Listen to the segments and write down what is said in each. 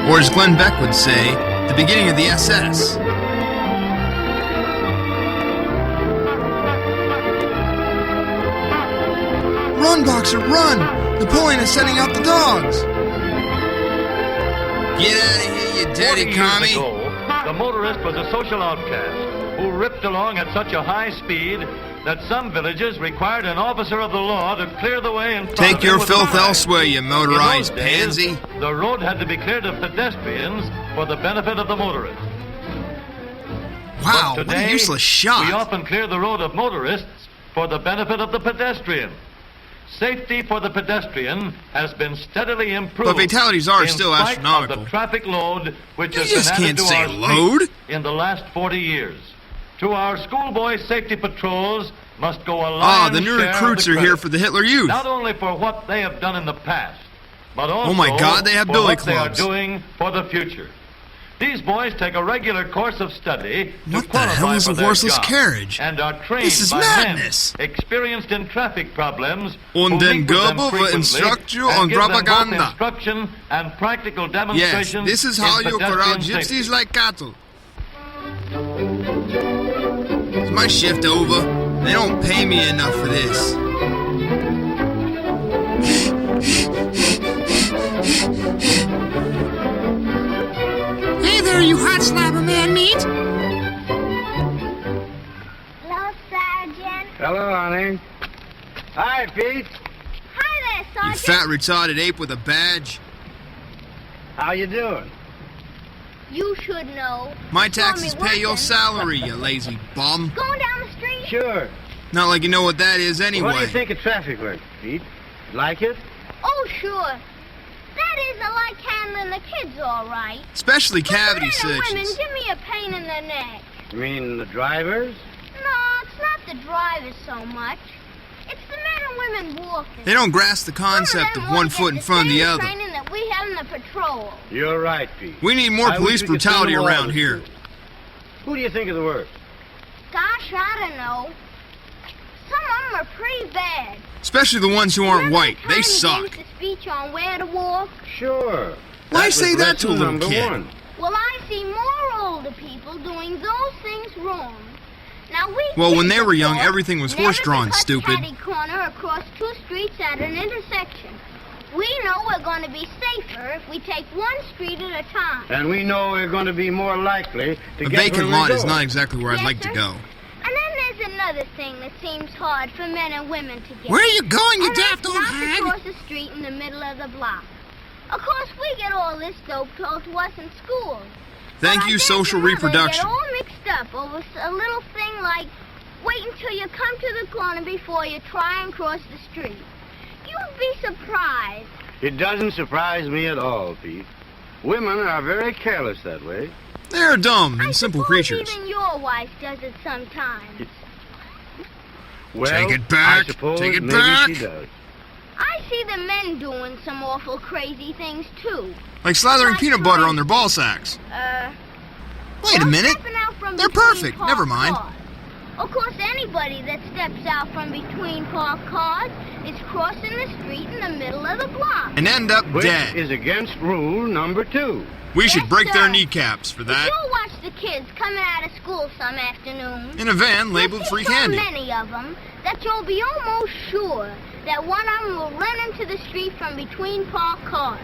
Or as Glenn Beck would say, the beginning of the SS. Run, Boxer, run! Napoleon is sending out the dogs! Get out of here, you dirty commie! 40 years ago, the motorist was a social outcast who ripped along at such a high speed that some villages required an officer of the law to clear the way in front Take of him your with filth a flag. elsewhere, you motorized In those days, pansy. the road had to be cleared of pedestrians for the benefit of the motorists. Wow, But what today, a useless shot. we often clear the road of motorists for the benefit of the pedestrian. Safety for the pedestrian has been steadily improved. But fatalities are in still spite astronomical. Of the traffic load which You has just been can't added to say our load. streets in the last 40 years. To our schoolboy safety patrols must go a lion's The new share of recruits the are here credit. for the Hitler Youth. Not only for what they have done in the past, but also Oh my God, they have for billy what clubs. they are doing for the future. These boys take a regular course of study What to the qualify hell is for a their horseless job, carriage? and are trained This is by madness. men experienced in traffic problems Und who den meet with them Goebbels frequently instructio and on give them both propaganda. instruction and practical Yes, demonstrations. this is in how you pedestrian corral safety. gypsies like cattle. Is my shift over? They don't pay me enough for this. Hey there, you hot slapper man meat! Hello, Sergeant. Hello, honey. Hi, Pete. Hi there, You Sergeant. fat retarded ape with a badge. How you doing? You should know. My You saw me taxes pay your working. salary, you lazy bum. Going down the street? Sure. Not like you know what that is anyway. What do you think of traffic work, Pete? Like it? Oh, sure. That is, I like handling the kids all right. Especially But cavity men and women searches. give me a pain in the neck. You mean the drivers? No, it's not the drivers so much. It's the men and women walking. They don't grasp the concept Some of them one wanna foot get in front of the same other. training that we have in the patrol. You're right, Pete. We need more I police wish we could send brutality them all around to here. school. Who do you think is the worst? Gosh, I don't know. Some of them are pretty bad. Especially the ones who aren't Remember white. the They time suck. he gave the speech on where to walk? Sure. Why That say was that to a lesson little number kid? 1. Well, I see more older people doing those things wrong. Now we Well, when kids they were are young, taught everything was never horse-drawn, to cut stupid. catty corner across two streets at an intersection. We know we're going to be safer if we take one street at a time. And we know we're going to be more likely to A get vacant where lot we're is going. not exactly where I'd Yes, like to sir. go. And then there's another thing that seems hard for men and women to get. Where are you going, you And daft that's old not to hag? cross the street in the middle of the block. Of course, we get all this dope told to us in school. Thank But I you, guess social mother reproduction. Get all mixed up over a little thing like wait until you come to the corner before you try and cross the street. You'd be surprised. It doesn't surprise me at all, Pete. Women are very careless that way. They're dumb I and simple suppose creatures. even your wife does it sometimes. Well, Take it back. I suppose Take it maybe back. she does. I see the men doing some awful crazy things too. Like slathering Like peanut butter on their ball sacks. Wait a or minute. stepping out from They're between perfect. parked Never mind. cars. Of course, anybody that steps out from between parked cars is crossing the street in the middle of the block. And end up Which dead. is against rule number 2. We should Yes, break their sir. kneecaps for If that. you'll watch the kids coming out of school some afternoon, In a van you'll labeled see free so candy. many of them that you'll be almost sure that one of them will run into the street from between parked cars.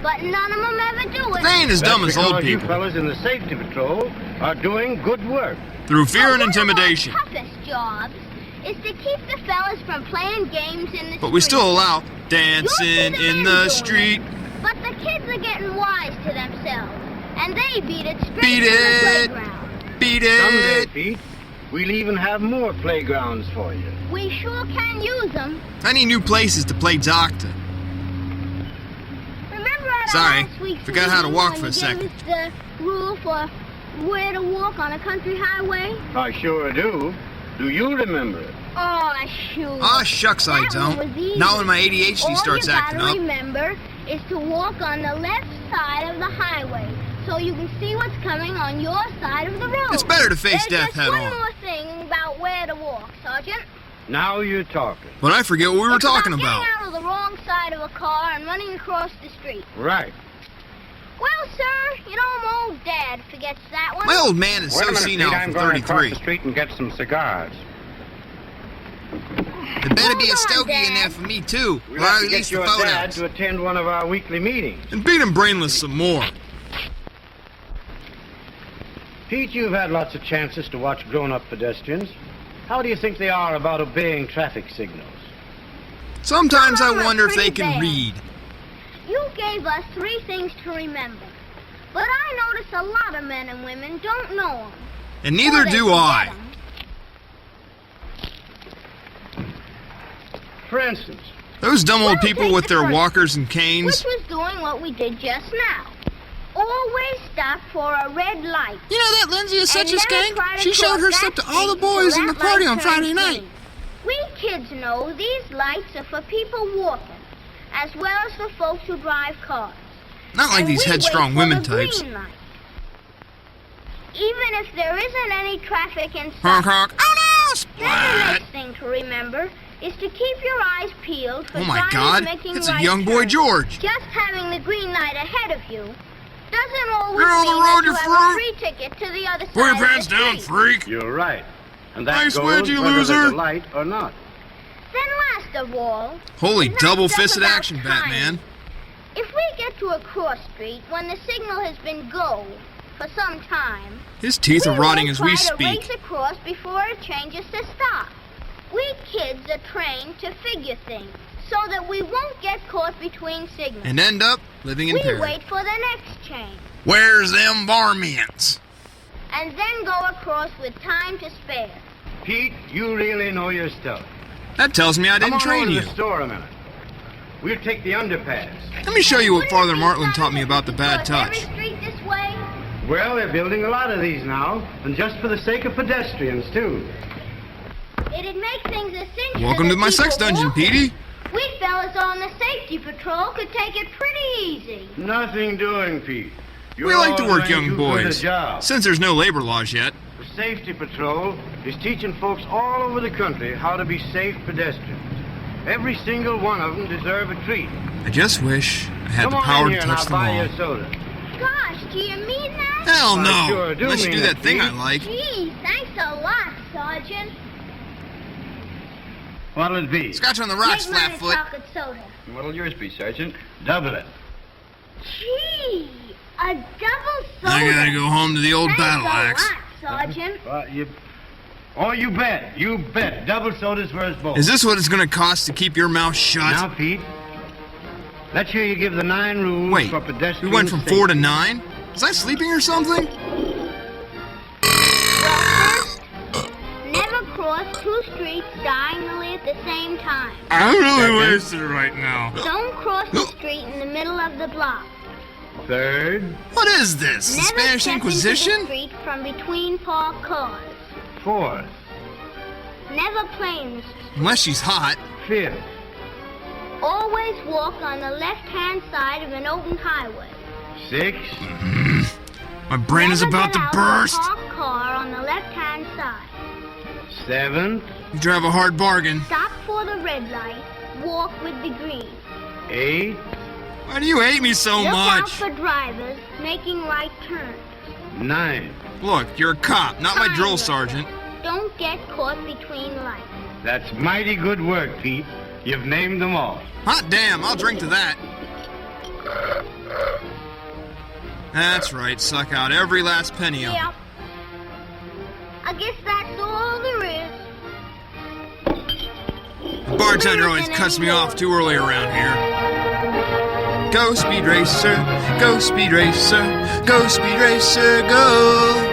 But none of them ever do it. They ain't as dumb That's as old because you people. fellas in the safety patrol are doing good work. Through fear and One intimidation. of our toughest jobs is to keep the fellas from playing games in the But we street. still allow You'll dancing see the in men the doing street. it. But the kids are getting wise to themselves, and they beat it straight Beat to it. the playground. Beat Someday, it. Pete, we'll even have more playgrounds for you. We sure can use them. I need new places to play doctor. Remember at Sorry, last week's forgot how to meeting walk when for a you second. gave us the rule for where to walk on a country highway? I sure do. Do you remember it? Oh, shoot. Aw, shucks, I That one was don't. easy. Not when my ADHD starts acting All up. you gotta remember is to walk on the left side of the highway so you can see what's coming on your side of the road. It's better to face There's death just head one on. more thing about where to walk, Sergeant. Now you're talking. But I forget what we were It's talking about about. getting out of the wrong side of a car and running across the street. Right. Well, sir, you know my old dad forgets that one. My old man is Wait so a minute, senile Pete, I'm from going across 33. the street and get some cigars. There better be a Hold on, stogie in there Dad. for me, too. We'll Or have at to get least the your dad photos. to attend one of our weekly meetings. And beat him brainless some more. Pete, you've had lots of chances to watch grown-up pedestrians. How do you think they are about obeying traffic signals? Sometimes I Some of them are wonder if they pretty can bad. read. You gave us 3 things to remember. But I notice a lot of men and women don't know them. And neither do I. For instance, Those dumb old Well, people take with the their first walkers and Which canes. was doing what we did just now. Always stop for a red light. You know that Lindsay is And never try to cross that street until that light turns green. We kids know these lights are for people walking, as well as for folks who drive cars. Not like And these we headstrong wait for women the types. green light. Even if there isn't any traffic in Honk, sight. honk. Oh no! Then the Splat! next thing to remember is to keep your eyes peeled for Oh my drivers God! making It's a right young boy turns. George. Just having the green light ahead of you doesn't always You're on the mean road, that you you have a fruit. free ticket to the other Pull your side of pants the down, street. freak. you're right. And that Nice goes wedge, you whether loser. there's a light or not. Then last of all, Holy it's not double-fisted just about action, timing. Batman. If we get to a cross street when the signal has been go for some time, His teeth we are rotting won't as we try to speak. race across before it changes to stop. We kids are trained to figure things so that we won't get caught between signals. And end up living in We Perry. wait for the next change Where's them barmans? and then go across with time to spare. Pete, you really know your stuff. That tells me I Come didn't on train over you. to the store a minute. We'll take the underpass. Let me show you what Wouldn't Father it be Martland better taught me if about the we bad crossed touch. every street this way? Well, they're building a lot of these now, and just for the sake of pedestrians, too. It'd make things a cinch. Welcome for to the my sex people dungeon, walking. Petey. We fellas on the safety patrol could take it pretty easy. Nothing doing, Pete. You're We like to all work doing young too good a boys. job. Since there's no labor laws yet. The safety patrol is teaching folks all over the country how to be safe pedestrians. Every single one of them deserve a treat. I just wish I had Come the on power in to here and touch I'll them buy you all. a soda. Gosh, do you mean that? Hell I no! sure do Unless you mean do it, that thing I Pete. like. Gee, thanks a lot, Sergeant. What'll it be? Scotch on the rocks, Take mine a Flatfoot. chocolate soda. What'll yours be, Sergeant? Double it. Gee, a double soda. I gotta go home to the old Thanks battle a axe. lot, Sergeant. Oh, you bet. You bet. Double sodas for us both. Is this what it's gonna cost to keep your mouth shut? Now, Pete, let's hear you give the 9 rules Wait, for pedestrian we went from safety. 4 to 9? Was I sleeping or something? Well, first, never cross 2 streets diagonally at the same time. I'm really Second. wasted right now. Don't cross the street in the middle of the block. Third, What is this? The Never Spanish step into Inquisition? the street from between parked cars. fourth, Never play in the street. Unless she's hot. fifth, Always walk on the left-hand side of an open highway. sixth, My brain is Never about to get out burst. of a parked car on the left-hand side. seventh, You drive a hard bargain. Stop for the red light. Walk with the green. eighth, Why do you hate me so Look out much? for drivers making right turns. ninth. Look, you're a cop, not my drill sergeant. Don't get caught between lights. That's mighty good work, Pete. You've named them all. Hot damn, I'll drink to that. That's right, suck out every last penny of it. Yep. I guess that's all there is. The bartender always cuts me off too early around here. Go, Speed Racer, go, Speed Racer, go, Speed Racer, go.